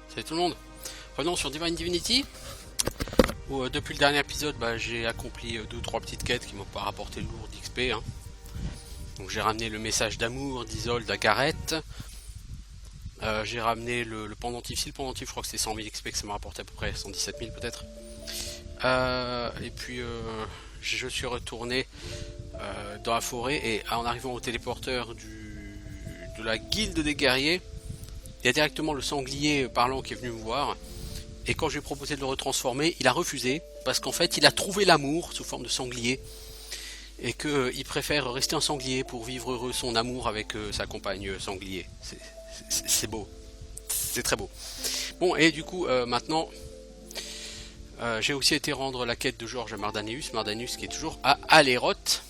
Salut tout le monde. Revenons sur Divine Divinity, où depuis le dernier épisode, j'ai accompli 2-3 petites quêtes qui m'ont pas rapporté lourd d'XP. Hein. Donc j'ai ramené le message d'amour d'Isolde à Gareth. J'ai ramené le pendentif. Si le pendentif, je crois que c'était 100 000 XP que ça m'a rapporté à peu près, 117 000 peut-être. Et puis je suis retourné dans la forêt et en arrivant au téléporteur de la guilde des guerriers, il y a directement le sanglier parlant qui est venu me voir. Et quand je lui ai proposé de le retransformer, il a refusé. Parce qu'en fait, il a trouvé l'amour sous forme de sanglier. Et qu'il préfère rester un sanglier pour vivre heureux son amour avec sa compagne sanglier. C'est beau. C'est très beau. Bon, et du coup, maintenant, j'ai aussi été rendre la quête de Georges à Mardaneus. Mardaneus qui est toujours à Aléroth.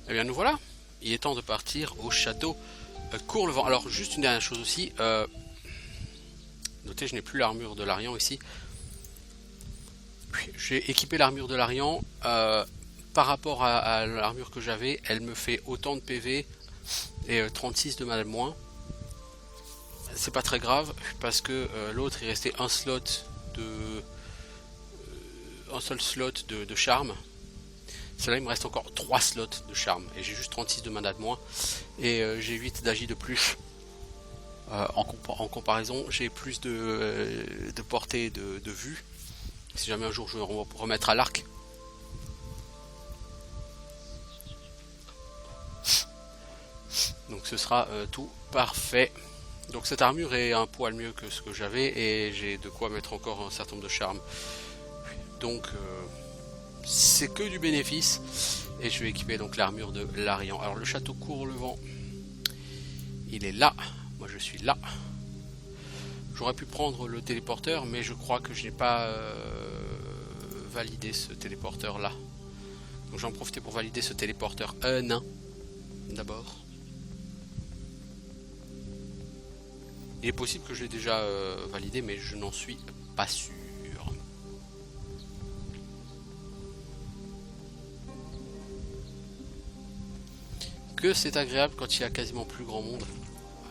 Et bien nous voilà. Il est temps de partir au château Courlevent. Alors juste une dernière chose aussi. Notez, je n'ai plus l'armure de l'Arian ici. J'ai équipé l'armure de l'Arian. Par rapport à l'armure que j'avais, elle me fait autant de PV et 36 de mal moins. C'est pas très grave parce que l'autre il restait un seul slot de charme. Celle-là il me reste encore 3 slots de charme et j'ai juste 36 de mana de moins et j'ai 8 d'agi de plus. En comparaison, j'ai plus de portée de vue. Si jamais un jour je veux remettre à l'arc. Donc ce sera tout parfait. Donc cette armure est un poil mieux que ce que j'avais et j'ai de quoi mettre encore un certain nombre de charmes. Donc c'est que du bénéfice. Et je vais équiper donc l'armure de l'Arian. Alors le château Courlevent, il est là. Moi je suis là. J'aurais pu prendre le téléporteur, mais je crois que je n'ai pas validé ce téléporteur là. Donc j'en profite pour valider ce téléporteur nain d'abord. Il est possible que je l'ai déjà validé, mais je n'en suis pas sûr. Que c'est agréable quand il y a quasiment plus grand monde.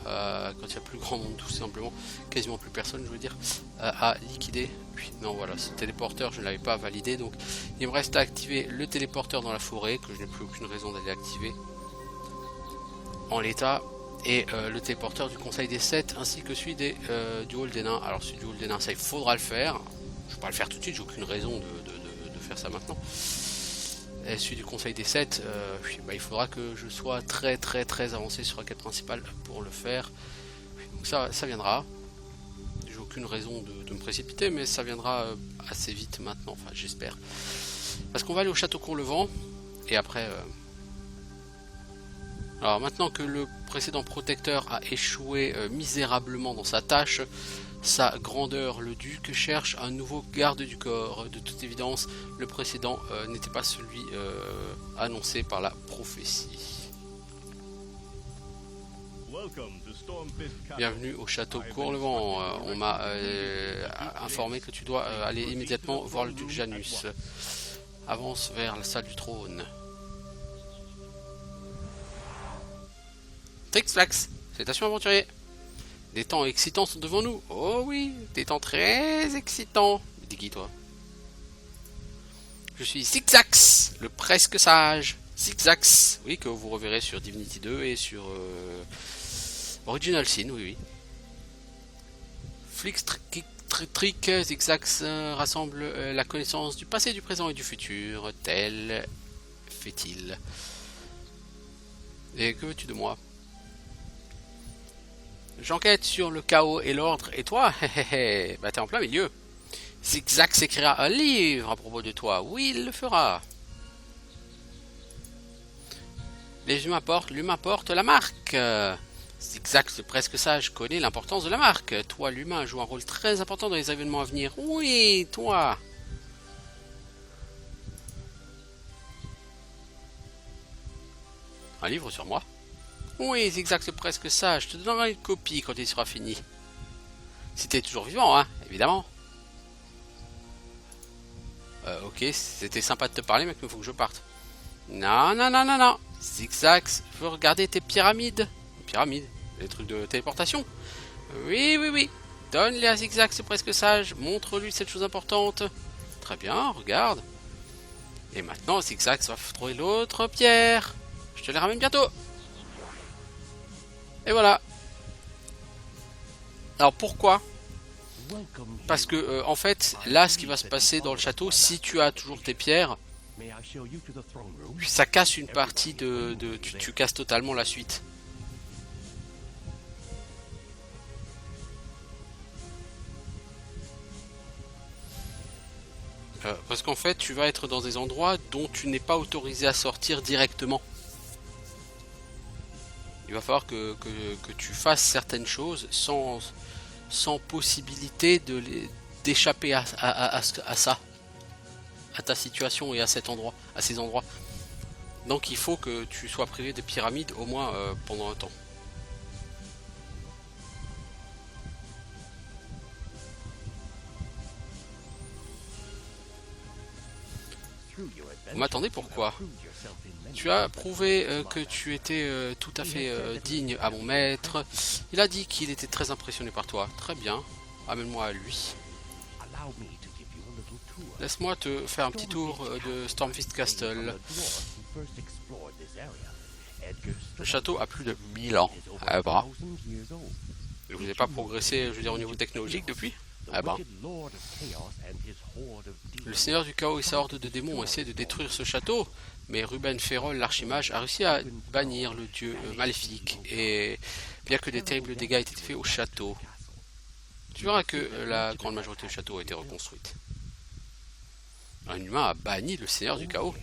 Quand il y a plus grand monde tout simplement, quasiment plus personne je veux dire, à liquider. Puis non voilà, ce téléporteur je ne l'avais pas validé, donc il me reste à activer le téléporteur dans la forêt, que je n'ai plus aucune raison d'aller activer en l'état, et le téléporteur du Conseil des 7 ainsi que celui du Hall des Nains. Alors celui du Hall des Nains, ça il faudra le faire, je ne vais pas le faire tout de suite, j'ai aucune raison de faire ça maintenant. Et celui du Conseil des 7, il faudra que je sois très avancé sur la quête principale pour le faire. Donc ça viendra. J'ai aucune raison de me précipiter, mais ça viendra assez vite maintenant, enfin j'espère. Parce qu'on va aller au château Courlevent, et après... Alors maintenant que le précédent protecteur a échoué misérablement dans sa tâche, sa grandeur, le duc, cherche un nouveau garde du corps. De toute évidence, le précédent n'était pas celui annoncé par la prophétie. Bienvenue au château Courlevent. On m'a informé que tu dois aller immédiatement voir le duc Janus. Avance vers la salle du trône. Trixflax, salutations aventuriers. Des temps excitants sont devant nous. Oh oui, des temps très excitants. Dis qui toi? Je suis Zigzax, le presque sage. Zigzax, oui, que vous reverrez sur Divinity 2 et sur Original Sin, oui. Flix Trick Zigzax rassemble la connaissance du passé, du présent et du futur. Tel fait-il. Et que veux-tu de moi? J'enquête sur le chaos et l'ordre, et toi, t'es en plein milieu. Zigzax écrira un livre à propos de toi. Oui, il le fera. L'humain porte la marque. Zigzax, le presque sage, connaît l'importance de la marque. Toi, l'humain, joue un rôle très important dans les événements à venir. Oui, toi. Un livre sur moi? Oui, Zigzax, le presque sage. Je te donnerai une copie quand il sera fini. Si t'es toujours vivant, hein, évidemment. Ok, c'était sympa de te parler, mais il faut que je parte. Non. Zigzag veut regarder tes pyramides. Pyramides, les trucs de téléportation. Oui, oui, oui. Donne-les à Zigzag, c'est presque sage. Montre-lui cette chose importante. Très bien, regarde. Et maintenant, Zigzag va trouver l'autre pierre. Je te les ramène bientôt. Et voilà. Alors pourquoi? Parce que en fait, là, ce qui va se passer dans le château, si tu as toujours tes pierres, ça casse une partie tu casses totalement la suite. Parce qu'en fait, tu vas être dans des endroits dont tu n'es pas autorisé à sortir directement. Il va falloir que tu fasses certaines choses sans possibilité d'échapper à ça, à ta situation et à cet endroit, à ces endroits. Donc il faut que tu sois privé des pyramides au moins pendant un temps. Vous m'attendez pourquoi? Tu as prouvé que tu étais tout à fait digne à mon maître. Il a dit qu'il était très impressionné par toi. Très bien, amène-moi à lui. Laisse-moi te faire un petit tour de Stormfist Castle. Le château a plus de 1000 ans. Ah bah. Vous n'avez pas progressé, je veux dire, au niveau technologique depuis? Ah bah. Le seigneur du chaos et sa horde de démons ont essayé de détruire ce château, mais Ruben Ferrol, l'archimage, a réussi à bannir le dieu maléfique, et bien que des terribles dégâts aient été faits au château. Tu verras que la grande majorité du château a été reconstruite. Un humain a banni le seigneur du chaos.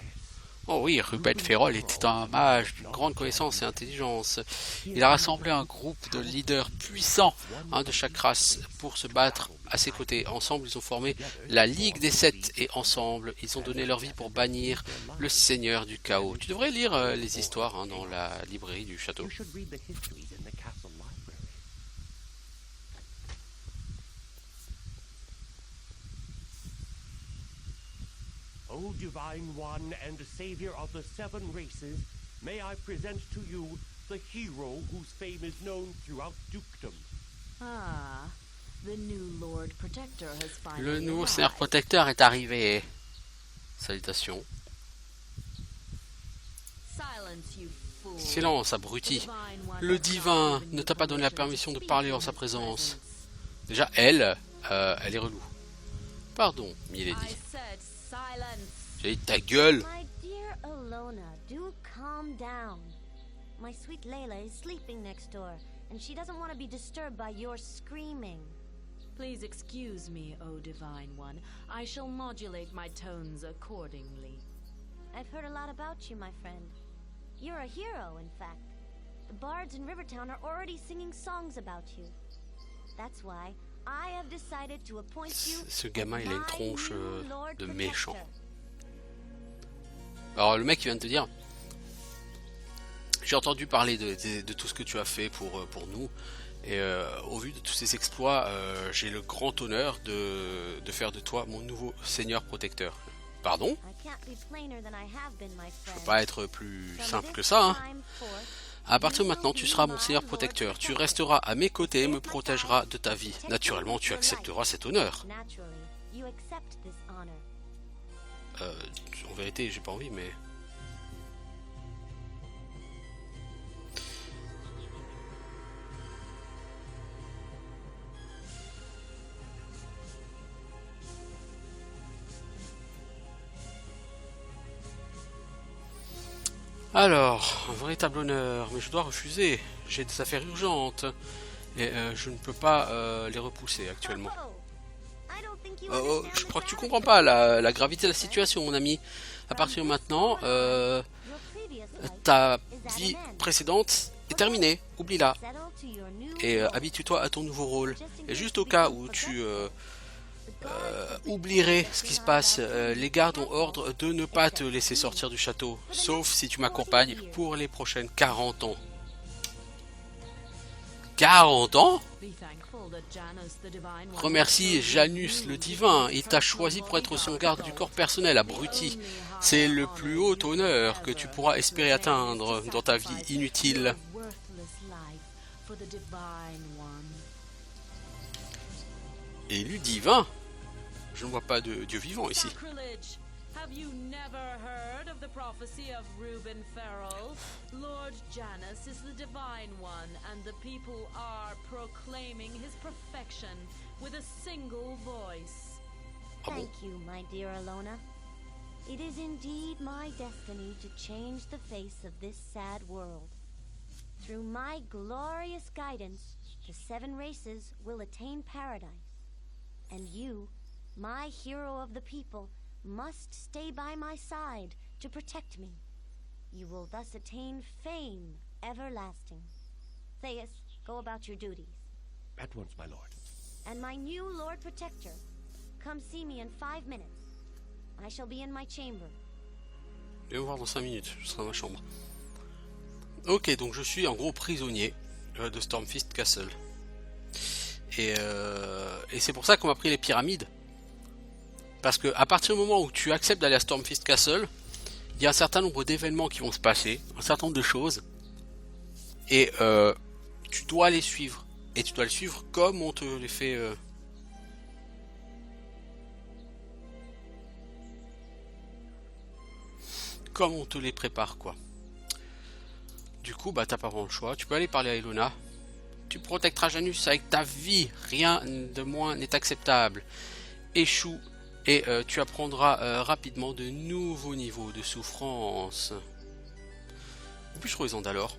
Oh oui, Ruben Ferrol était un mage d'une grande connaissance et intelligence. Il a rassemblé un groupe de leaders puissants, un de chaque race, pour se battre à ses côtés. Ensemble, ils ont formé la Ligue des Sept et ensemble, ils ont donné leur vie pour bannir le Seigneur du Chaos. Tu devrais lire les histoires dans la librairie du château. O Divine One and Savior of the Seven Races, may I present to you the hero whose fame is known throughout Dukedom. Ah, the new Lord Protector has finally Le nouveau arrived. Seigneur Protecteur est arrivé. Salutations. Silence, you fool. Silence, abruti. Le divin ne t'a pas donné la permission de parler en sa présence. Déjà, elle est relou. Pardon, Milady. I said silence. J'ai dit ta gueule. My dear Alona, do calm down. My sweet Layla is sleeping next door, and she doesn't want to be disturbed by your screaming. Please excuse me, O Divine One. I shall modulate my tones accordingly. I've heard a lot about you, my friend. You're a hero, in fact. The bards in Rivertown are already singing songs about you. That's why I have decided to appoint you Ce gamin, il a une my tronche new Lord de Protector. méchant. Alors le mec il vient de te dire, j'ai entendu parler de tout ce que tu as fait pour nous, et au vu de tous ces exploits, j'ai le grand honneur de faire de toi mon nouveau seigneur protecteur. Pardon? I can't be plainer than I have been, my Je peux friend. pas être plus From simple this que ça, hein. time forth, À partir de maintenant, tu seras mon seigneur protecteur. Tu resteras à mes côtés et me protégeras de ta vie. Naturellement, tu accepteras cet honneur. naturally, you accept this honor. En vérité, j'ai pas envie, mais... Alors, un véritable honneur, mais je dois refuser. J'ai des affaires urgentes et je ne peux pas les repousser actuellement. I don't think you Oh, understand je crois the que tu gravity comprends pas la gravité de la situation, mon ami. À partir de maintenant, Your previous life ta is at vie an end. précédente est terminée. Oublie-la. Settle to your new Et role. habitue-toi à ton nouveau rôle. Et juste au cas où tu oublierais ce qui se passe, les gardes ont ordre de ne pas te laisser sortir du château, sauf si tu m'accompagnes pour les prochaines 40 ans. 40 ans? Be thankful Remercie Janus le divin, il t'a choisi pour être son garde du corps personnel, abruti. C'est le plus haut honneur que tu pourras espérer atteindre dans ta vie inutile. Élu divin? Je ne vois pas de dieu vivant ici. Have you never heard of the prophecy of Reuben Farrell? Lord Janus is the Divine One, and the people are proclaiming his perfection with a single voice. Thank you, my dear Alona. It is indeed my destiny to change the face of this sad world. Through my glorious guidance, the 7 races will attain paradise. And you, my hero of the people, must stay by my side to protect me. You will thus attain fame everlasting. Theus, go about your duties. At once, my lord. And my new Lord Protector, come see me in 5 minutes. I shall be in my chamber. Je vais me voir dans 5 minutes, je serai dans ma chambre. Ok, donc je suis en gros prisonnier de Stormfist Castle. Et c'est pour ça qu'on m'a pris les pyramides. Parce que à partir du moment où tu acceptes d'aller à Stormfist Castle, il y a un certain nombre d'événements qui vont se passer, un certain nombre de choses, et tu dois les suivre. Et tu dois les suivre comme on te les fait. Comme on te les prépare, quoi. Du coup, bah t'as pas vraiment le choix. Tu peux aller parler à Elona. Tu protecteras Janus avec ta vie. Rien de moins n'est acceptable. Échoue. Et tu apprendras rapidement de nouveaux niveaux de souffrance. Et puis je trouve Zandalore.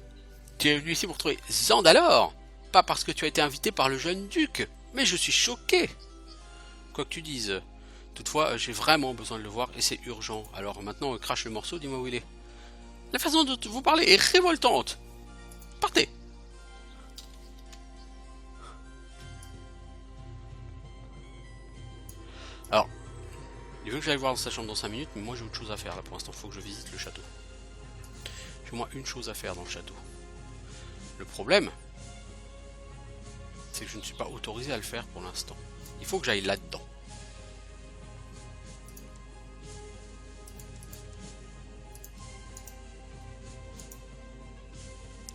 Tu es venu ici pour trouver Zandalore. Pas parce que tu as été invité par le jeune duc. Mais je suis choqué. Quoi que tu dises. Toutefois, j'ai vraiment besoin de le voir et c'est urgent. Alors maintenant, crache le morceau, dis-moi où il est. La façon dont vous parlez est révoltante. Partez. Alors, il veut que j'aille voir dans sa chambre dans 5 minutes, mais moi j'ai autre chose à faire là pour l'instant, il faut que je visite le château. J'ai au moins une chose à faire dans le château. Le problème, c'est que je ne suis pas autorisé à le faire pour l'instant. Il faut que j'aille là-dedans.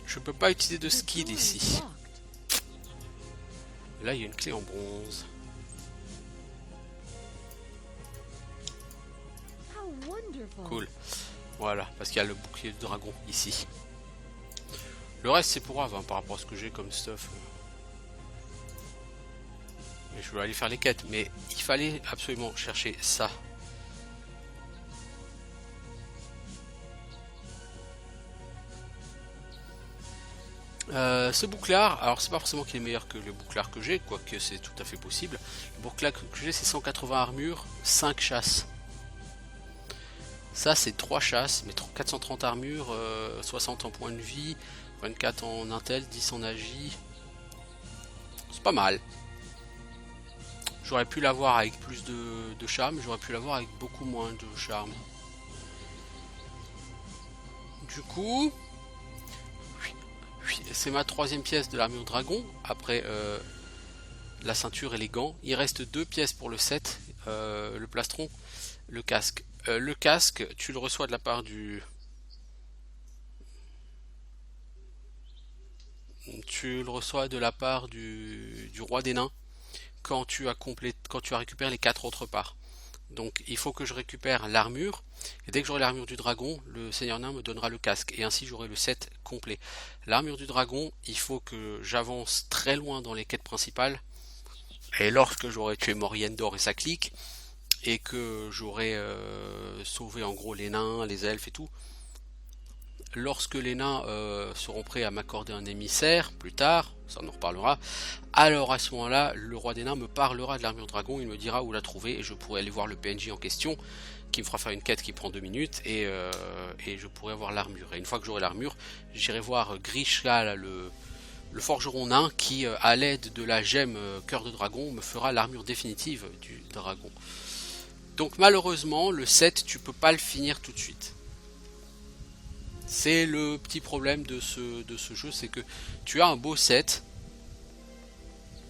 Je peux pas utiliser de skill ici. Là il y a une clé en bronze. Cool. Voilà, parce qu'il y a le bouclier de dragon ici. Le reste c'est pour grave hein, par rapport à ce que j'ai comme stuff. Mais je vais aller faire les quêtes, mais il fallait absolument chercher ça. Ce bouclard, alors c'est pas forcément qu'il est meilleur que le bouclard que j'ai, quoique c'est tout à fait possible. Le bouclard que j'ai c'est 180 armure, 5 chasses. Ça c'est 3 chasses, mais 430 armure, 60 en point de vie, 24 en intel, 10 en agi. C'est pas mal. J'aurais pu l'avoir avec plus de charme, j'aurais pu l'avoir avec beaucoup moins de charme. Du coup, c'est ma 3e pièce de l'armure dragon, après la ceinture et les gants. Il reste 2 pièces pour le set, le plastron, le casque. Le casque, tu le reçois de la part du... Tu le reçois de la part du roi des nains quand tu as récupéré les 4 autres parts. Donc il faut que je récupère l'armure, et dès que j'aurai l'armure du dragon, le seigneur nain me donnera le casque, et ainsi j'aurai le set complet. L'armure du dragon, il faut que j'avance très loin dans les quêtes principales, et lorsque j'aurai tué Moriendor et sa clique, et que j'aurai sauvé en gros les nains, les elfes et tout, lorsque les nains seront prêts à m'accorder un émissaire, plus tard, ça on en reparlera, alors à ce moment-là, le roi des nains me parlera de l'armure dragon, il me dira où la trouver, et je pourrai aller voir le PNJ en question, qui me fera faire une quête qui prend 2 minutes, et je pourrai avoir l'armure. Et une fois que j'aurai l'armure, j'irai voir Grisha, le forgeron nain, qui, à l'aide de la gemme cœur de dragon, me fera l'armure définitive du dragon. Donc malheureusement, le set, tu peux pas le finir tout de suite. C'est le petit problème de ce jeu, c'est que tu as un beau set,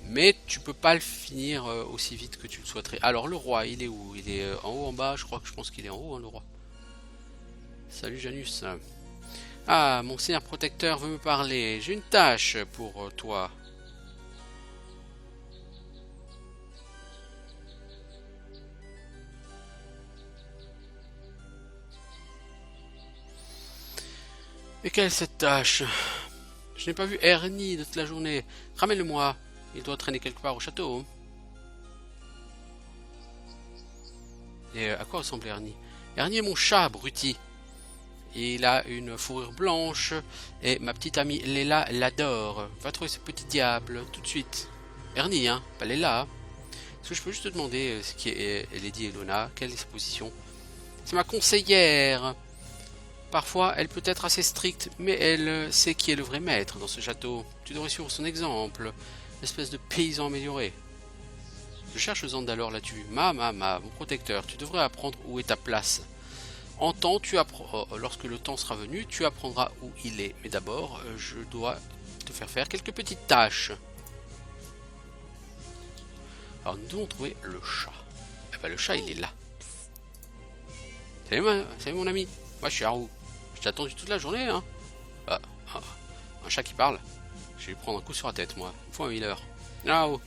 Mais tu peux pas le finir aussi vite que tu le souhaiterais. Alors le roi, il est où? Il est en haut, en bas? Je pense qu'il est en haut, hein, le roi. Salut Janus. Ah, mon seigneur protecteur veut me parler. J'ai une tâche pour toi. Et quelle est cette tâche? Je n'ai pas vu Ernie de toute la journée. Ramène-le-moi. Il doit traîner quelque part au château. Et à quoi ressemble Ernie? Ernie est mon chat, abruti. Il a une fourrure blanche et ma petite amie Léla l'adore. Va trouver ce petit diable tout de suite. Ernie, hein, pas Léla. Est-ce que je peux juste te demander ce qui est Lady Elona? Quelle est sa position? C'est ma conseillère. Parfois, elle peut être assez stricte, mais elle sait qui est le vrai maître dans ce château. Tu devrais suivre son exemple. Espèce de paysan amélioré. Je cherche Zandalor là-dessus. Mon protecteur, tu devrais apprendre où est ta place. En temps, lorsque le temps sera venu, tu apprendras où il est. Mais d'abord, je dois te faire quelques petites tâches. Alors, nous devons trouver le chat. Eh ben, le chat, il est là. Salut mon ami. Moi, je suis Haru. Je t'ai attendu toute la journée, hein. Un chat qui parle. Je vais lui prendre un coup sur la tête, moi. Une fois un heure. Ah, oh.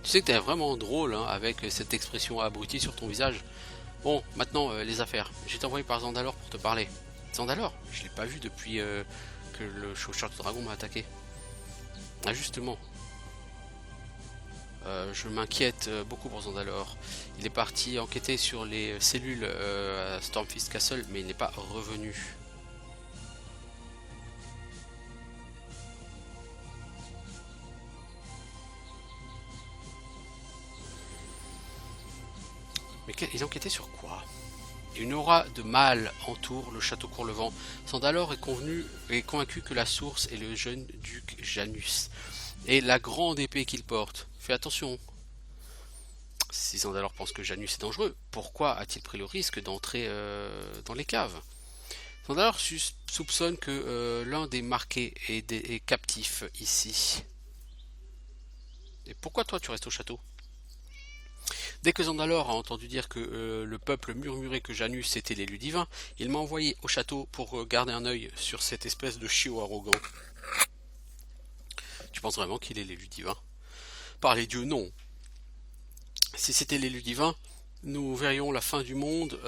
Tu sais que t'es vraiment drôle, hein, avec cette expression abrutie sur ton visage. Bon, maintenant, les affaires. J'ai été envoyé par Zandalor pour te parler. Zandalor? Je l'ai pas vu depuis que le chauffeur de dragon m'a attaqué. Ah, justement. Je m'inquiète beaucoup pour Zandalor. Il est parti enquêter sur les cellules à Stormfist Castle, mais il n'est pas revenu. Mais il enquêtait sur quoi? Une aura de mal entoure le château Courlevent. Zandalor est convaincu que la source est le jeune duc Janus et la grande épée qu'il porte. Fais attention. Si Zandalor pense que Janus est dangereux, pourquoi a-t-il pris le risque d'entrer dans les caves? Zandalor soupçonne que l'un des marqués est captif ici. Et pourquoi toi tu restes au château? Dès que Zandalor a entendu dire que le peuple murmurait que Janus était l'élu divin, il m'a envoyé au château pour garder un œil sur cette espèce de chiot arrogant. Tu penses vraiment qu'il est l'élu divin? Par les dieux, non. Si c'était l'élu divin, nous verrions la fin du monde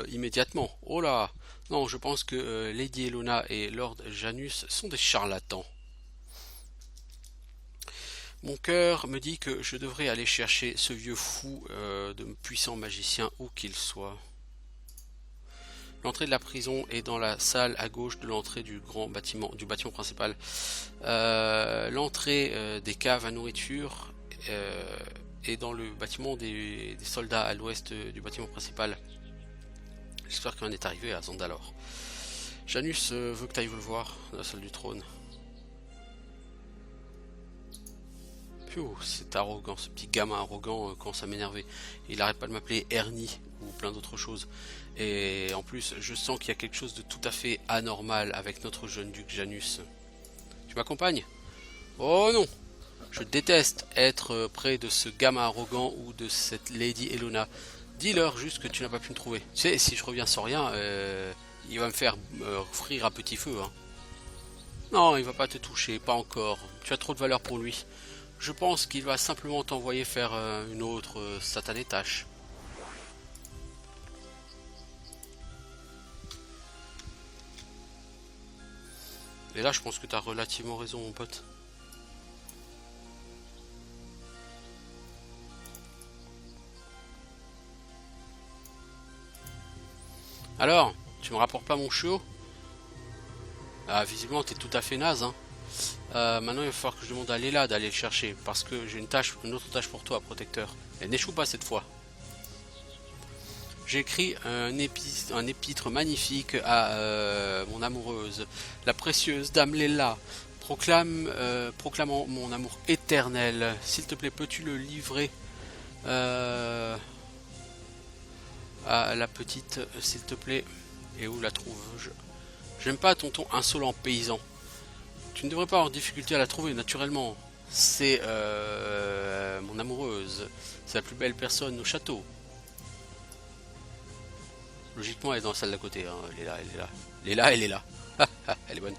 immédiatement. Oh là! Non, je pense que Lady Elona et Lord Janus sont des charlatans. Mon cœur me dit que je devrais aller chercher ce vieux fou de puissant magicien où qu'il soit. L'entrée de la prison est dans la salle à gauche de l'entrée du bâtiment principal. L'entrée des caves à nourriture est dans le bâtiment des soldats à l'ouest du bâtiment principal. J'espère qu'on est arrivé à Zandalor. Janus veut que tu ailles le voir dans la salle du trône. C'est arrogant, ce petit gamin arrogant quand ça m'énervait. Il arrête pas de m'appeler Ernie ou plein d'autres choses. Et en plus, je sens qu'il y a quelque chose de tout à fait anormal avec notre jeune duc Janus. Tu m'accompagnes? Oh non! Je déteste être près de ce gamin arrogant ou de cette Lady Elona. Dis-leur juste que tu n'as pas pu me trouver. Tu sais, si je reviens sans rien, il va me faire frire à petit feu. Hein. Non, il va pas te toucher, pas encore. Tu as trop de valeur pour lui. Je pense qu'il va simplement t'envoyer faire une autre satanée tâche. Et là, je pense que tu as relativement raison, mon pote. Alors, tu me rapportes pas mon chiot? Ah, visiblement, t'es tout à fait naze, hein. Maintenant il va falloir que je demande à Léla d'aller le chercher parce que j'ai une autre tâche pour toi, protecteur. Elle n'échoue pas cette fois. J'ai écrit un épître magnifique à mon amoureuse, la précieuse dame Léla, proclamant mon amour éternel. S'il te plaît, peux-tu le livrer à la petite, s'il te plaît? Et où la trouve-je? J'aime pas ton ton insolent, paysan. Tu ne devrais pas avoir de difficulté à la trouver, naturellement. c'est mon amoureuse. C'est la plus belle personne au château. Logiquement, elle est dans la salle d'à côté. Hein. Elle est là, elle est là. Elle est là, elle est là. Elle est bonne.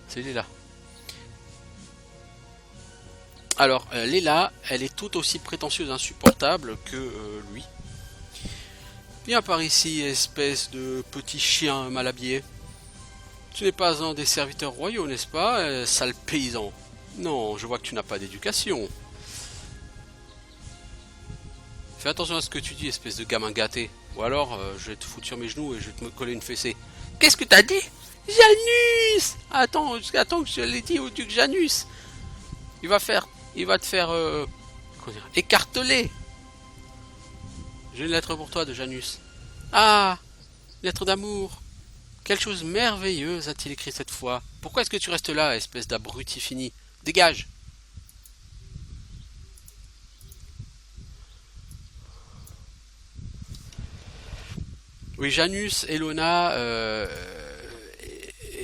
C'est Léla. Alors, Léla, elle est tout aussi prétentieuse et insupportable que lui. Viens par ici, espèce de petit chien mal habillé. Tu n'es pas un des serviteurs royaux, n'est-ce pas, sale paysan? Non, je vois que tu n'as pas d'éducation. Fais attention à ce que tu dis, espèce de gamin gâté. Ou alors, je vais te foutre sur mes genoux et je vais te me coller une fessée. Qu'est-ce que t'as dit? Janus! Attends que je l'ai dit au duc Janus. Il va te faire écarteler. J'ai une lettre pour toi de Janus. Ah, lettre d'amour. Quelle chose merveilleuse a-t-il écrit cette fois. Pourquoi est-ce que tu restes là, espèce d'abruti fini? Dégage. Oui, Janus, Elona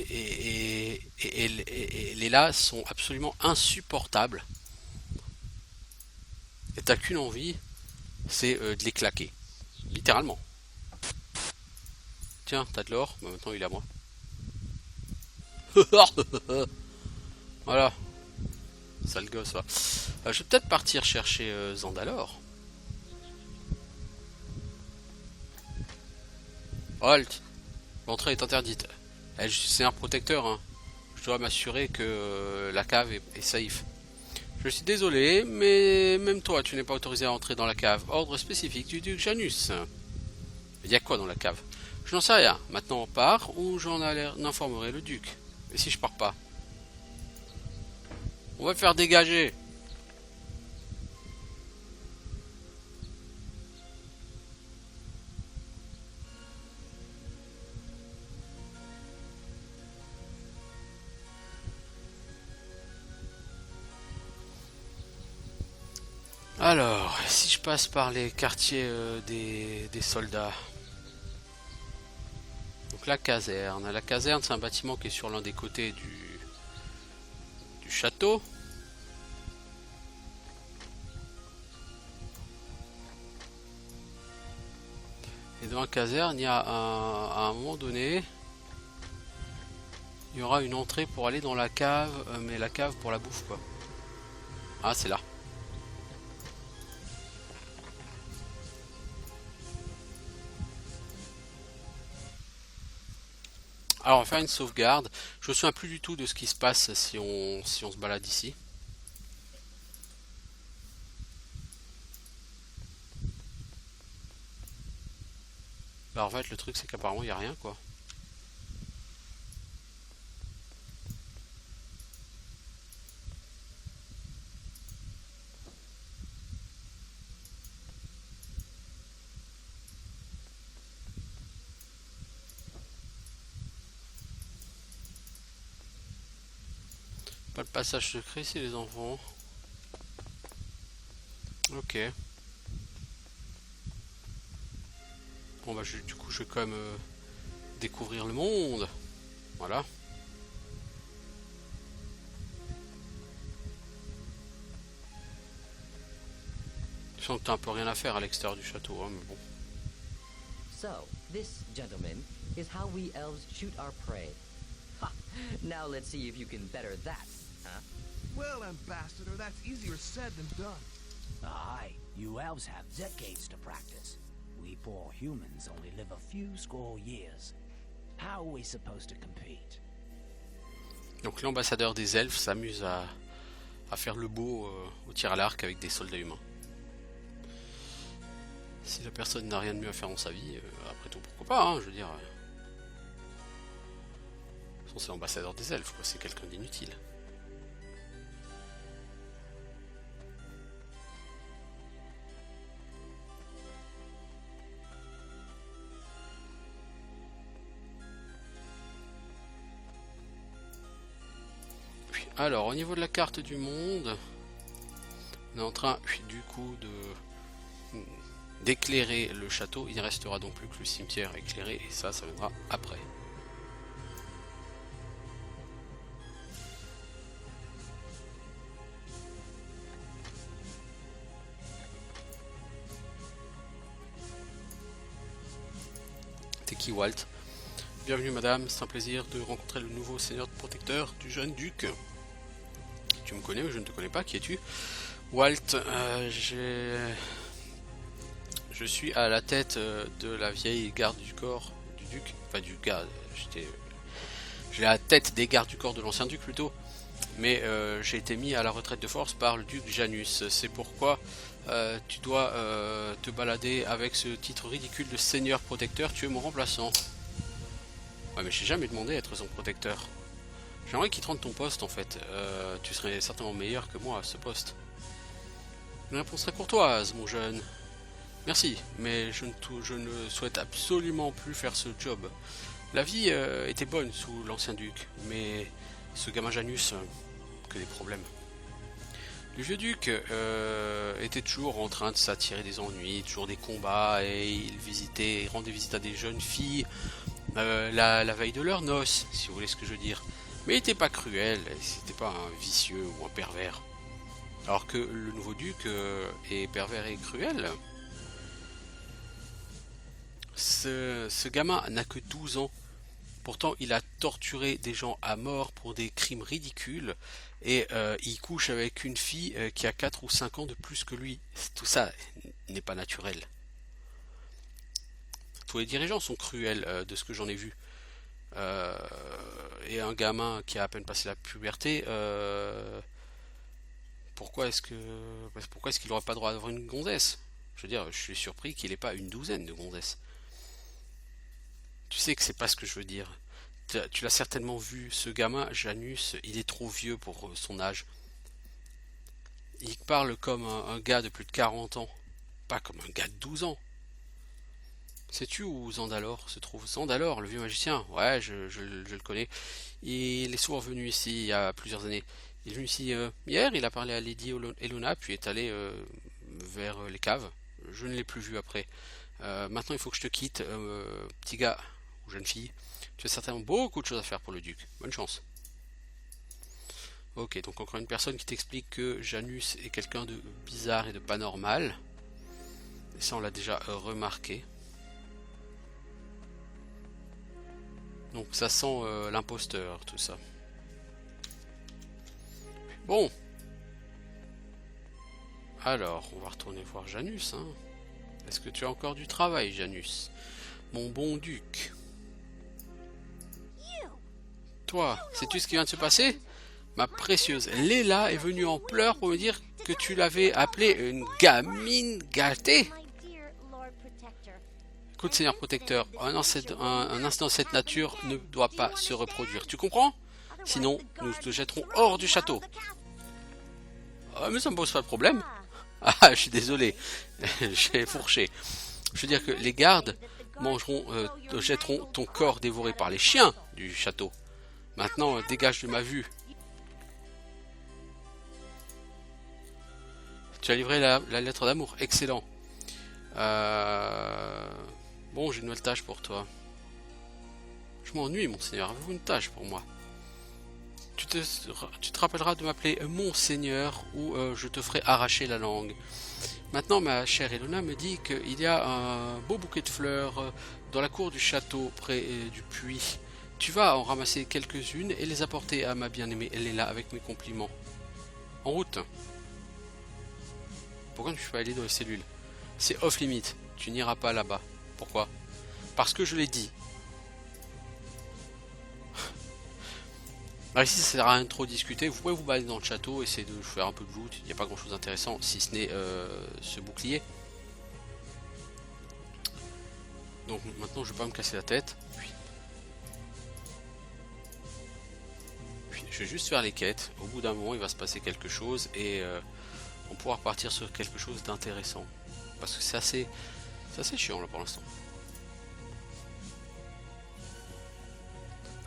et Léla sont absolument insupportables. Et t'as qu'une envie, c'est de les claquer. Littéralement. Tiens, t'as de l'or, bah, maintenant il est à moi. Voilà. Sale gosse, va. Je vais peut-être partir chercher Zandalor. Halt. L'entrée est interdite. C'est un protecteur, hein. Je dois m'assurer que la cave est safe. Je suis désolé, mais même toi, tu n'es pas autorisé à entrer dans la cave. Ordre spécifique du duc Janus. Il y a quoi dans la cave? Je n'en sais rien. Maintenant on part ou j'en informerai le duc. Et si je pars pas? On va le faire dégager. Alors, si je passe par les quartiers des soldats. Donc la caserne. La caserne, c'est un bâtiment qui est sur l'un des côtés du château. Et dans la caserne, il y a à un moment donné, il y aura une entrée pour aller dans la cave, mais la cave pour la bouffe, quoi. Ah, c'est là. Alors on va faire une sauvegarde. Je me souviens plus du tout de ce qui se passe si on se balade ici. Bah en fait le truc c'est qu'apparemment il n'y a rien quoi. Pas le passage secret ici les enfants. Ok. Bon bah du coup je vais quand même découvrir le monde. Voilà. Je sens que t'as un peu rien à faire à l'extérieur du château, hein, mais bon. So, this, gentlemen, is how we elves shoot our prey. Ha! Now let's see if you can better that, huh? Well, Ambassador, that's easier said than done. Aye, you elves have decades to practice. We poor humans only live a few score years. How are we supposed to compete? Donc l'ambassadeur des elfes s'amuse à faire le beau au tir à l'arc avec des soldats humains. Si la personne n'a rien de mieux à faire dans sa vie, après tout pourquoi pas, hein, je veux dire. C'est l'ambassadeur des elfes, quoi, c'est quelqu'un d'inutile. Alors, au niveau de la carte du monde, on est en train, du coup, d'éclairer le château. Il ne restera donc plus que le cimetière éclairé, et ça viendra après. qui Walt. Bienvenue madame, c'est un plaisir de rencontrer le nouveau seigneur protecteur du jeune duc. Tu me connais ou je ne te connais pas, qui es-tu? Walt, je suis à la tête de la vieille garde du corps du duc, enfin du garde, j'ai la tête des gardes du corps de l'ancien duc plutôt, mais j'ai été mis à la retraite de force par le duc Janus, c'est pourquoi tu dois te balader avec ce titre ridicule de seigneur protecteur, tu es mon remplaçant. Ouais mais j'ai jamais demandé à être son protecteur. J'aimerais qu'il te rende ton poste en fait, tu serais certainement meilleur que moi à ce poste. Une réponse très courtoise mon jeune. Merci, mais je ne souhaite absolument plus faire ce job. La vie était bonne sous l'ancien duc, mais ce gamin Janus, que des problèmes. Le vieux duc était toujours en train de s'attirer des ennuis, toujours des combats, et il rendait visite à des jeunes filles la veille de leurs noces, si vous voulez ce que je veux dire. Mais il n'était pas cruel, c'était pas un vicieux ou un pervers. Alors que le nouveau duc est pervers et cruel. Ce gamin n'a que 12 ans. Pourtant, il a torturé des gens à mort pour des crimes ridicules. Et il couche avec une fille qui a 4 ou 5 ans de plus que lui. Tout ça n'est pas naturel. Tous les dirigeants sont cruels de ce que j'en ai vu. Et un gamin qui a à peine passé la puberté, pourquoi est-ce qu'il n'aurait pas droit d'avoir une gonzesse? Je veux dire, je suis surpris qu'il n'ait pas une douzaine de gonzesses. Tu sais que c'est pas ce que je veux dire. Tu l'as certainement vu, ce gamin, Janus, il est trop vieux pour son âge. Il parle comme un gars de plus de 40 ans, pas comme un gars de 12 ans. Sais-tu où Zandalor se trouve? Zandalor, le vieux magicien? Ouais, je le connais. Il est souvent venu ici il y a plusieurs années. Il est venu ici hier, il a parlé à Lady Elona, puis est allé vers les caves. Je ne l'ai plus vu après. Maintenant, il faut que je te quitte, petit gars ou jeune fille. Tu as certainement beaucoup de choses à faire pour le duc. Bonne chance. Ok, donc encore une personne qui t'explique que Janus est quelqu'un de bizarre et de pas normal. Et ça, on l'a déjà remarqué. Donc ça sent l'imposteur, tout ça. Bon. Alors, on va retourner voir Janus. Hein. Est-ce que tu as encore du travail, Janus? Mon bon duc. Toi, sais-tu ce qui vient de se passer? Ma précieuse Léla est venue en pleurs pour me dire que tu l'avais appelée une gamine gâtée. Écoute, Seigneur Protecteur, un incident de cette nature ne doit pas se reproduire. Tu comprends? Sinon, nous te jetterons hors du château. Ah, mais ça me pose pas de problème. Ah, je suis désolé. J'ai fourché. Je veux dire que les gardes jetteront ton corps dévoré par les chiens du château. Maintenant, dégage de ma vue. Tu as livré la lettre d'amour. Excellent. Bon, j'ai une nouvelle tâche pour toi. Je m'ennuie, mon seigneur. Avez-vous une tâche pour moi? Tu te rappelleras de m'appeler mon seigneur ou je te ferai arracher la langue. Maintenant, ma chère Elona me dit qu'il y a un beau bouquet de fleurs dans la cour du château près du puits. Tu vas en ramasser quelques-unes et les apporter à ma bien-aimée Léla avec mes compliments. En route. Pourquoi ne suis pas allé dans les cellules? C'est off-limit. Tu n'iras pas là-bas. Pourquoi? Parce que je l'ai dit. Alors ici, ça sert à rien de trop discuter. Vous pouvez vous balader dans le château, essayer de faire un peu de loot. Il n'y a pas grand-chose d'intéressant, si ce n'est ce bouclier. Donc maintenant, je ne vais pas me casser la tête. Puis, je vais juste faire les quêtes. Au bout d'un moment, il va se passer quelque chose et on pourra repartir sur quelque chose d'intéressant. Parce que c'est assez chiant là pour l'instant.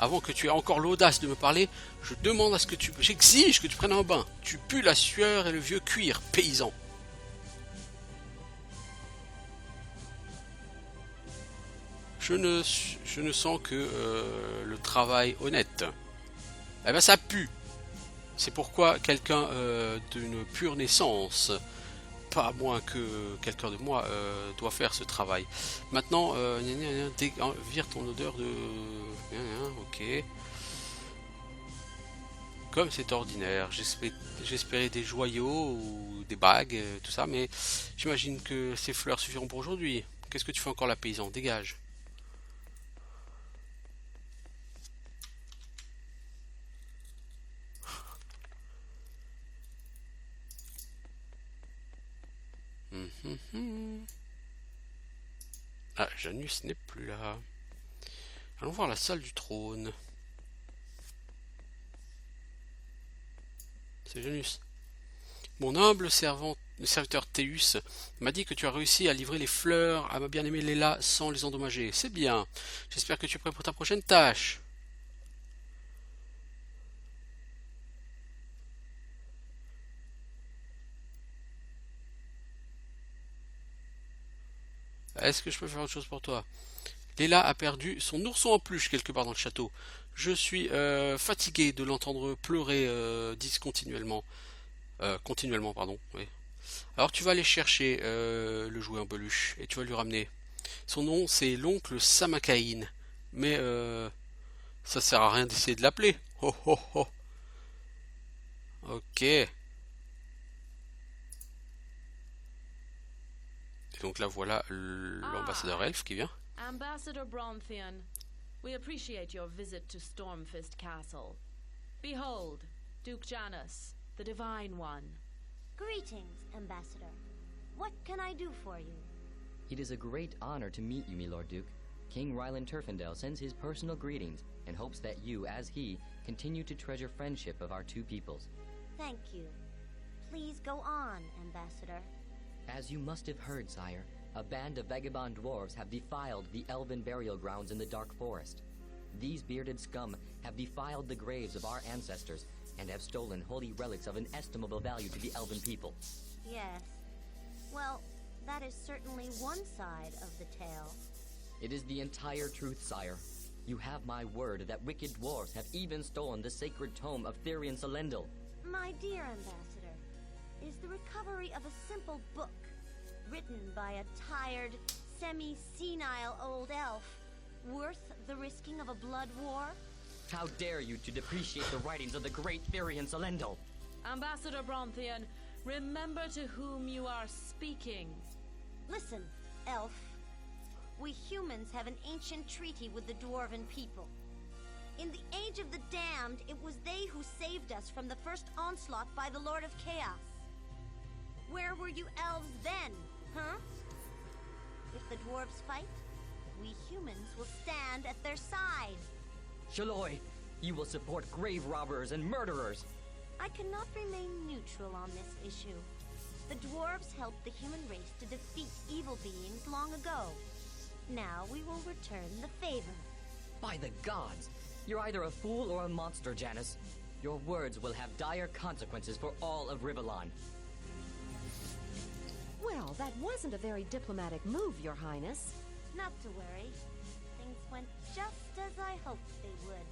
Avant que tu aies encore l'audace de me parler, je demande à ce que j'exige que tu prennes un bain. Tu pues la sueur et le vieux cuir, paysan. Je ne sens que le travail honnête. Eh ben ça pue. C'est pourquoi quelqu'un d'une pure naissance pas à moins que quelqu'un de moi doit faire ce travail. Maintenant, vire ton odeur de... Ok. Comme c'est ordinaire, j'espérais des joyaux ou des bagues, tout ça, mais j'imagine que ces fleurs suffiront pour aujourd'hui. Qu'est-ce que tu fais encore là, paysan? Dégage. Ah, Janus n'est plus là. Allons voir la salle du trône. C'est Janus. Mon humble serviteur Théus m'a dit que tu as réussi à livrer les fleurs à ma bien-aimée Léla sans les endommager. C'est bien. J'espère que tu es prêt pour ta prochaine tâche. Est-ce que je peux faire autre chose pour toi? Léla a perdu son ourson en peluche quelque part dans le château. Je suis fatigué de l'entendre pleurer discontinuellement. Continuellement, pardon. Oui. Alors tu vas aller chercher le jouet en peluche et tu vas lui ramener. Son nom c'est l'oncle Samakain. Mais ça sert à rien d'essayer de l'appeler. Oh oh oh. Ok. Et donc là voilà l'ambassadeur elfe qui vient. Ambassador Bronthian, we appreciate your visit to Stormfist Castle. Behold, Duke Janus, the Divine One. Greetings, Ambassador. What can I do for you? It is a great honor to meet you, my Lord Duke. King Ryland Turfendale sends his personal greetings and hopes that you, as he, continue to treasure friendship of our two peoples. Thank you. Please go on, Ambassador. As you must have heard, sire, a band of vagabond dwarves have defiled the elven burial grounds in the Dark Forest. These bearded scum have defiled the graves of our ancestors and have stolen holy relics of inestimable value to the elven people. Yes. Well, that is certainly one side of the tale. It is the entire truth, sire. You have my word that wicked dwarves have even stolen the sacred tome of Therian Selendil. My dear Ambassador, is the recovery of a simple book written by a tired, semi-senile old elf worth the risking of a blood war? How dare you to depreciate the writings of the great Therian Selendil? Ambassador Bronthian, remember to whom you are speaking. Listen, elf. We humans have an ancient treaty with the dwarven people. In the Age of the Damned, it was they who saved us from the first onslaught by the Lord of Chaos. Where were you elves then, huh? If the dwarves fight, we humans will stand at their side. Shaloi, you will support grave robbers and murderers. I cannot remain neutral on this issue. The dwarves helped the human race to defeat evil beings long ago. Now we will return the favor. By the gods, you're either a fool or a monster, Janus. Your words will have dire consequences for all of Rivellon. Well, that wasn't a very diplomatic move, Your Highness. Not to worry. Things went just as I hoped they would.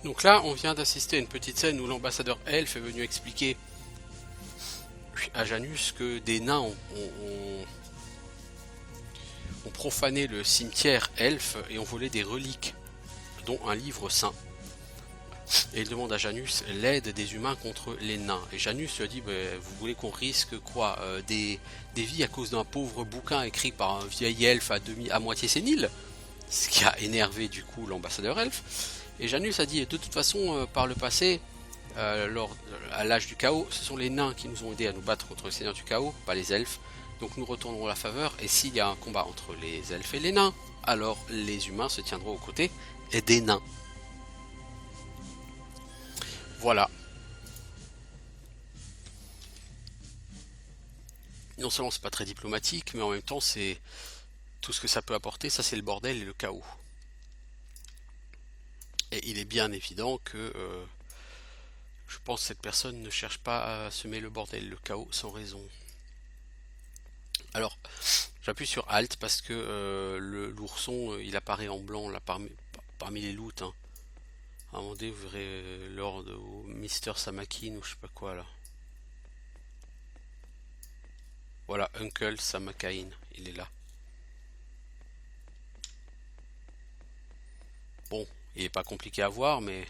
Donc là, on vient d'assister à une petite scène où l'ambassadeur elfe est venu expliquer à Janus que des nains ont profané le cimetière elfe et ont volé des reliques, dont un livre saint. Et il demande à Janus l'aide des humains contre les nains. Et Janus lui a dit, vous voulez qu'on risque quoi, des vies à cause d'un pauvre bouquin écrit par un vieil elfe à moitié sénile? Ce qui a énervé du coup l'ambassadeur elfe. Et Janus a dit, de toute façon, par le passé, à l'âge du chaos, ce sont les nains qui nous ont aidés à nous battre contre le seigneur du chaos, pas les elfes. Donc nous retournerons la faveur, et s'il y a un combat entre les elfes et les nains, alors les humains se tiendront aux côtés des nains. Voilà. Non seulement c'est pas très diplomatique, mais en même temps c'est tout ce que ça peut apporter, ça c'est le bordel et le chaos. Et il est bien évident que je pense que cette personne ne cherche pas à semer le bordel et le chaos sans raison. Alors, j'appuie sur Alt parce que l'ourson il apparaît en blanc là parmi les loots. Hein. À un moment donné, vous verrez Lord ou Mister Samakin ou je sais pas quoi là. Voilà, Uncle Samakain, il est là. Bon, il est pas compliqué à voir, mais...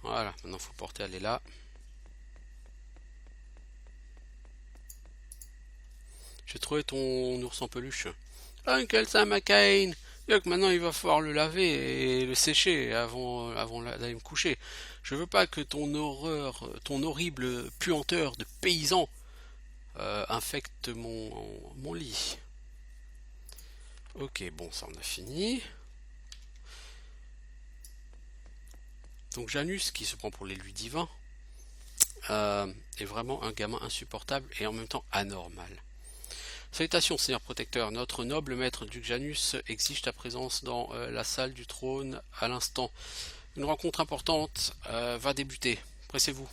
Voilà, maintenant faut porter, elle est là. J'ai trouvé ton ours en peluche. Uncle Samakain! Donc maintenant il va falloir le laver et le sécher avant d'aller me coucher. Je veux pas que ton horrible puanteur de paysan infecte mon lit. Ok, bon, ça on a fini. Donc Janus, qui se prend pour l'élu divin, est vraiment un gamin insupportable et en même temps anormal. Salutations, Seigneur protecteur. Notre noble maître Duc Janus exige ta présence dans la salle du trône à l'instant. Une rencontre importante va débuter. Pressez-vous.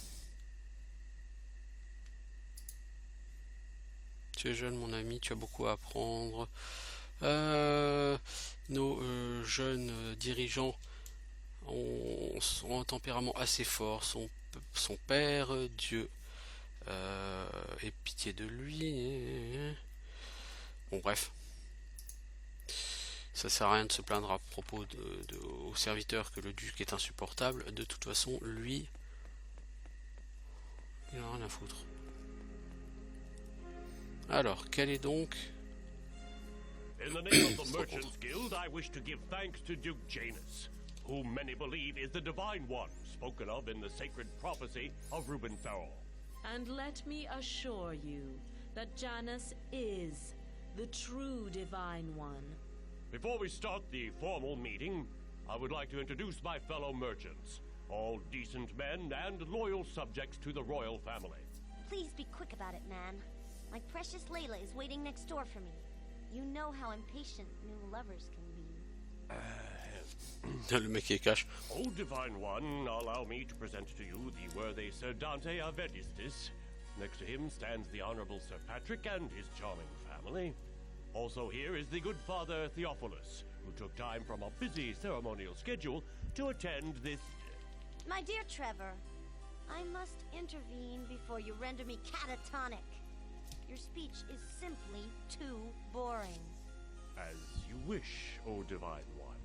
Tu es jeune, mon ami, tu as beaucoup à apprendre. Nos jeunes dirigeants ont un tempérament assez fort. Son père, Dieu, ait pitié de lui. Bon, bref. Ça sert à rien de se plaindre à propos aux serviteurs que le duc est insupportable. De toute façon, lui, il n'a rien à foutre. Alors, quel est donc... In the name of the Merchants Guild, I wish to give thanks to Duke Janus, whom many believe is the Divine One, spoken of in the sacred prophecy of Reuben Farrell. And let me assure you that Janus is the true Divine One. Before we start the formal meeting, I would like to introduce my fellow merchants, all decent men and loyal subjects to the royal family. Please be quick about it, man. My precious Layla is waiting next door for me. You know how impatient new lovers can be. Le mec est cash. O Divine One, allow me to present to you the worthy Sir Dante Avedistis. Next to him stands the Honorable Sir Patrick and his charming family. Also here is the good Father Theophilus, who took time from a busy ceremonial schedule to attend this... My dear Trevor, I must intervene before you render me catatonic. Your speech is simply too boring. As you wish, O Divine One.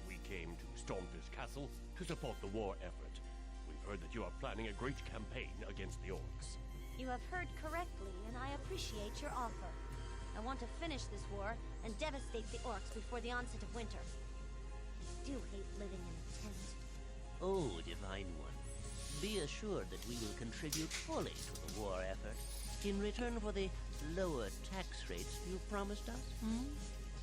We came to Stormfish Castle to support the war effort. We've heard that you are planning a great campaign against the orcs. You have heard correctly, and I appreciate your offer. I want to finish this war and devastate the orcs before the onset of winter. I do hate living in a tent. Oh, Divine One, be assured that we will contribute fully to the war effort in return for the lower tax rates you promised us.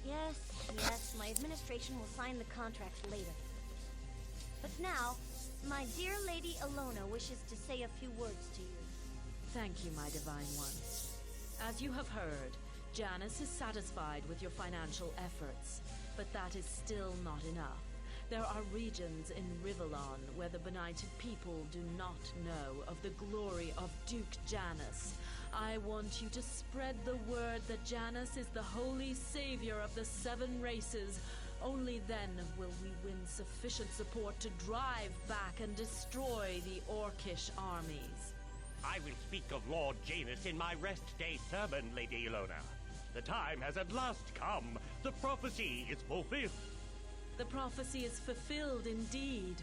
Yes, my administration will sign the contracts later. But now, my dear Lady Alona wishes to say a few words to you. Thank you, my Divine One. As you have heard, Janus is satisfied with your financial efforts, but that is still not enough. There are regions in Rivellon where the benighted people do not know of the glory of Duke Janus. I want you to spread the word that Janus is the holy savior of the 7 races. Only then will we win sufficient support to drive back and destroy the Orcish armies. I will speak of Lord Janus in my rest day sermon, Lady Ilona. The time has at last come. The prophecy is fulfilled. The prophecy is fulfilled indeed.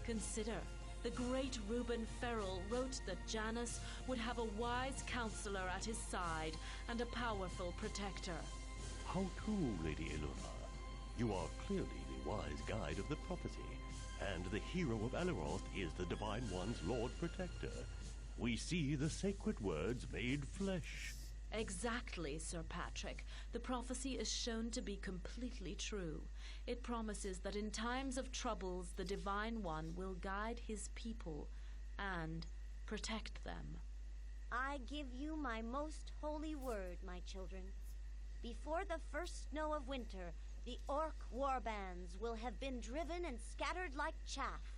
Consider, the great Reuben Farrell wrote that Janus would have a wise counselor at his side and a powerful protector. How true, Lady Ilona. You are clearly the wise guide of the prophecy, and the hero of Eleroth is the Divine One's Lord Protector. We see the sacred words made flesh. Exactly, Sir Patrick. The prophecy is shown to be completely true. It promises that in times of troubles, the Divine One will guide his people and protect them. I give you my most holy word, my children. Before the first snow of winter, the orc warbands will have been driven and scattered like chaff.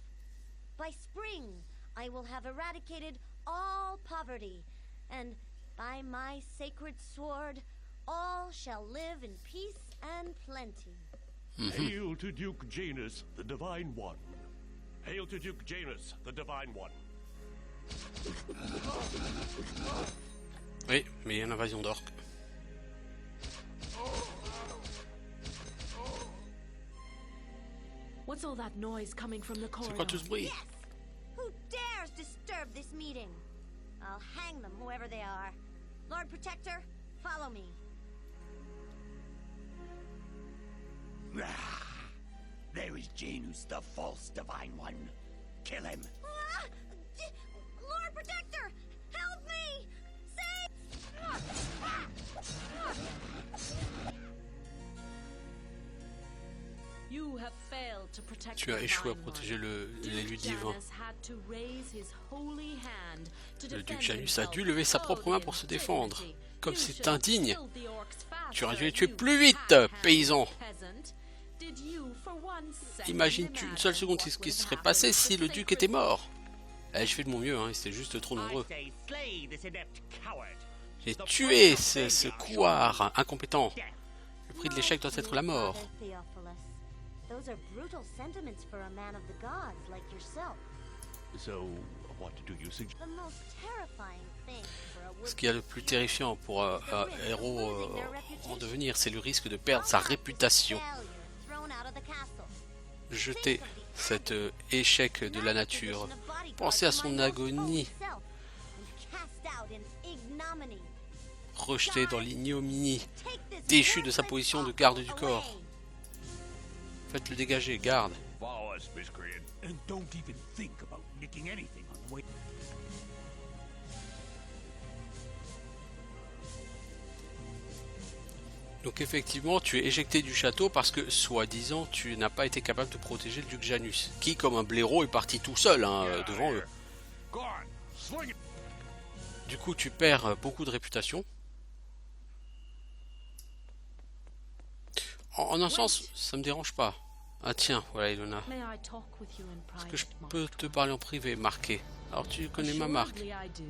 By spring, I will have eradicated all poverty, and by my sacred sword, all shall live in peace and plenty. Hail to Duke Janus, the Divine One. Hail to Duke Janus, the Divine One. Oui, mais il y a une invasion d'orques. What's all that noise coming from the C'est corridor? quoi tout ce bruit? Yes! Who dares disturb this meeting? I'll hang them, whoever they are. Lord Protector, follow me. There is Janus, the false Divine One. Kill him. Ah! Lord Protector, help me! You have failed to protect Tu as the échoué à Divine protéger One. l'élu Duke divin. Janus had to raise his holy hand to Le duc defend Janus a himself. dû lever sa Oh, propre main pour se the défendre. indignity. Comme You c'est should have indigne. killed the orcs Tu aurais dû faster, les tuer you plus vite, half-handed paysan. peasant. Did you for one second Imagine-tu une seule imagine seconde what ce qui would serait have passé happened si to le the duc était sacred- mort? Je fais de mon mieux, hein, c'était juste trop nombreux. I say slay this inept coward. J'ai tué ce couard incompétent. Le prix de l'échec doit être la mort. Father Theophilus. Those are brutal sentiments for a man of the gods like yourself. So, what do you suggest? The most terrifying thing for a Ce qu'il y a le plus terrifiant pour un héros en devenir, c'est le risque de perdre sa réputation. Jeter cet échec de la nature. Pensez à son agonie, rejeté dans l'ignominie, déchu de sa position de garde du corps. Faites-le dégager, garde. Follow us, miscreant. And don't even think about nicking anything on the way. Donc effectivement, tu es éjecté du château parce que, soi-disant, tu n'as pas été capable de protéger le duc Janus, qui, comme un blaireau, est parti tout seul devant eux. Go on, swing it. Du coup, tu perds beaucoup de réputation. En un sens, ça me dérange pas. Ah tiens, voilà Ilona. May I talk with you in Est-ce que je private, peux te parler en privé, marqué? Alors tu connais ma marque. Assuredly I do.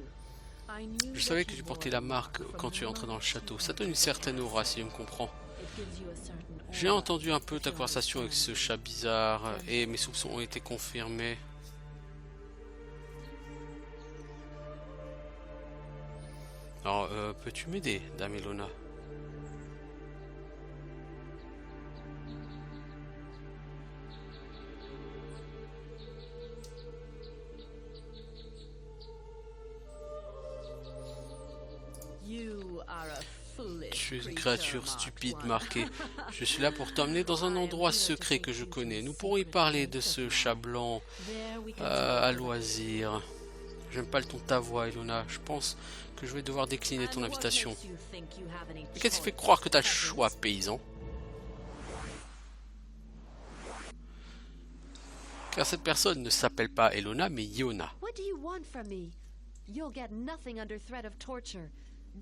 I knew Je that savais que you tu wore portais la it marque from quand tu es the entré dans le moment château. you Ça donne une certaine aura, si je me comprends. It gives you a certain J'ai aura. entendu un peu ta conversation avec ce chat bizarre et mes soupçons ont été confirmés. Alors, peux-tu m'aider, Dame Ilona? You are a foolish Tu es une creature, créature Marked stupide One. marquée. Je suis là pour t'emmener dans un endroit secret que je connais. Nous pourrons y parler de ce chat blanc There we can à talk. loisir. J'aime pas le ton de ta voix, Ilona. Je pense que je vais devoir décliner ton And what invitation. makes you think you have any Mais qu'est-ce qui fait choice, croire que t'as le peasants? choix, paysan? Car cette personne ne s'appelle pas Ilona, mais Yona. What do you want from me? You'll get nothing under threat of torture.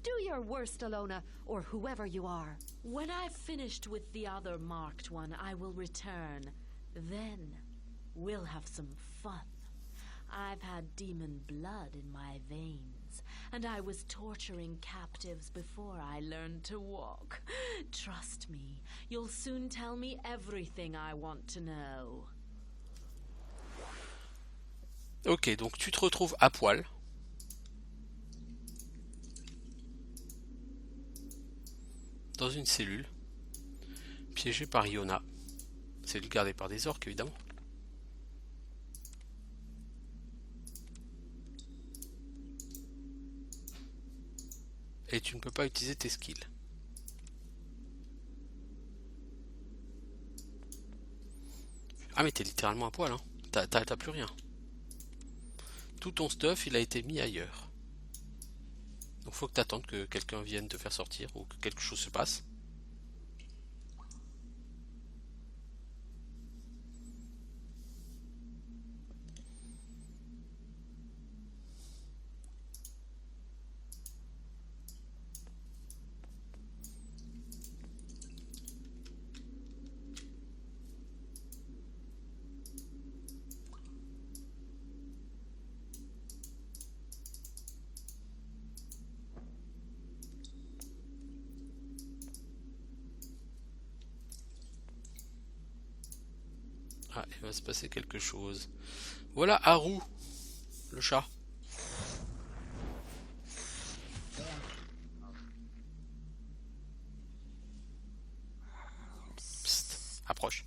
Do your worst, Alona, or whoever you are. When I've finished with the other marked one, I will return. Then we'll have some fun. I've had demon blood in my veins, and I was torturing captives before I learned to walk. Trust me, you'll soon tell me everything I want to know. Ok, donc tu te retrouves à poil. Dans une cellule. Piégé par Yona. Cellule gardée par des orques, évidemment. Et tu ne peux pas utiliser tes skills. Ah mais t'es littéralement à poil, hein. T'as plus rien. Tout ton stuff, il a été mis ailleurs. Donc faut que t'attendes que quelqu'un vienne te faire sortir ou que quelque chose se passe. Ah, il va se passer quelque chose. Voilà Haru, le chat. Approche.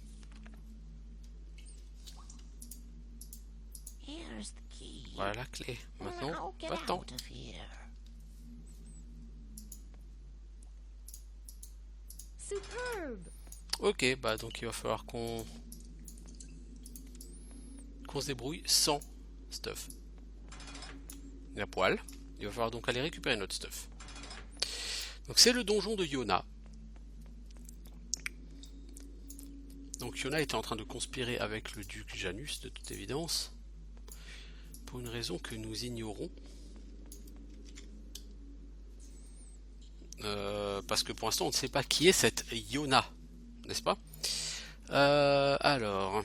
Here's the key. Voilà la clé. Maintenant, Now get pas de temps. out of here. Superbe! Ok, bah donc il va falloir qu'on se débrouille sans stuff. La poêle. Il va falloir donc aller récupérer notre stuff. Donc c'est le donjon de Yona. Donc Yona était en train de conspirer avec le duc Janus, de toute évidence, pour une raison que nous ignorons. Parce que pour l'instant on ne sait pas qui est cette Yona, n'est-ce pas? Alors,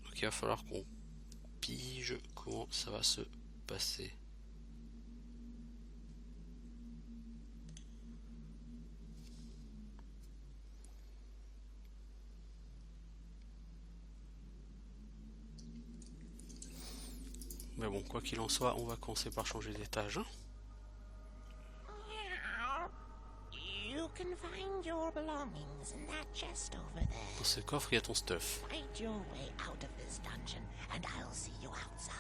donc il va falloir qu'on pige comment ça va se passer. Mais bon, quoi qu'il en soit, on va commencer par changer d'étage. You can find your belongings in that chest over there. Dans ce coffre, il y a ton stuff. Fight your way out of this dungeon, and I'll see you outside.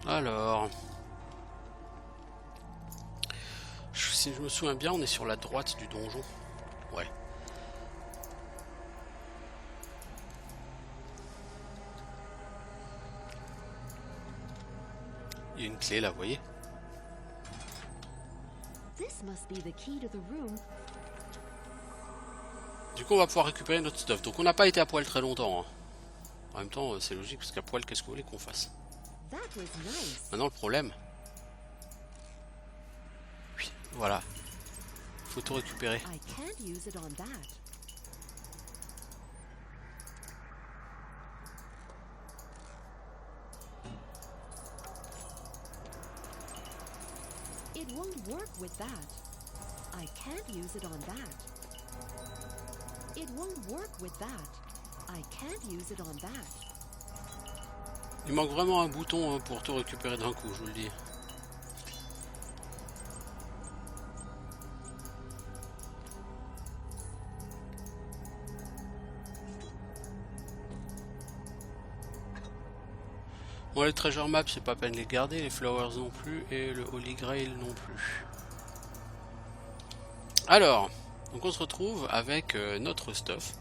Alors, si je me souviens bien, on est sur la droite du donjon. Ouais. Il y a une clé là, vous voyez? This must be the key to the room. Du coup, on va pouvoir récupérer notre stuff. Donc, on n'a pas été à poil très longtemps. Hein. En même temps, c'est logique, parce qu'à poil, qu'est-ce que vous voulez qu'on fasse? That was nice. Maintenant, le problème... Oui, voilà. Faut tout récupérer. I can't use it on that. It won't work with that. I can't use it on that. It won't work with that. I can't use it on that. Il manque vraiment un bouton pour tout récupérer d'un coup, je vous le dis. Bon, les treasure maps, c'est pas peine de les garder, les flowers non plus, et le Holy Grail non plus. Alors, donc on se retrouve avec notre stuff.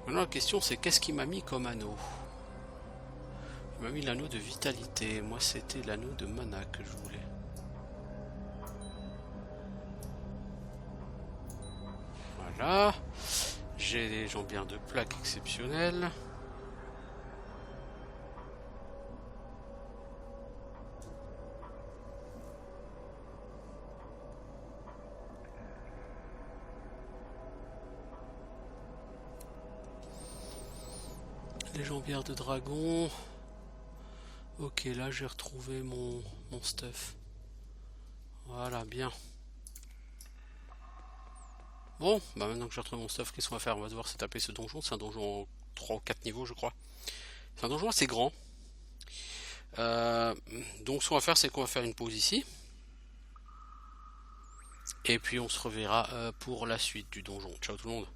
Maintenant la question c'est qu'est-ce qu'il m'a mis comme anneau? Il m'a mis l'anneau de vitalité, moi c'était l'anneau de mana que je voulais. Voilà, j'ai des jambières de plaque exceptionnelles. Les jambières de dragon. Ok, là j'ai retrouvé mon stuff. Voilà, bien. Bon, bah maintenant que j'ai retrouvé mon stuff, qu'est-ce qu'on va faire? On va devoir se taper ce donjon. C'est un donjon en 3 ou 4 niveaux, je crois. C'est un donjon assez grand. Donc ce qu'on va faire, c'est qu'on va faire une pause ici. Et puis on se reverra pour la suite du donjon. Ciao tout le monde.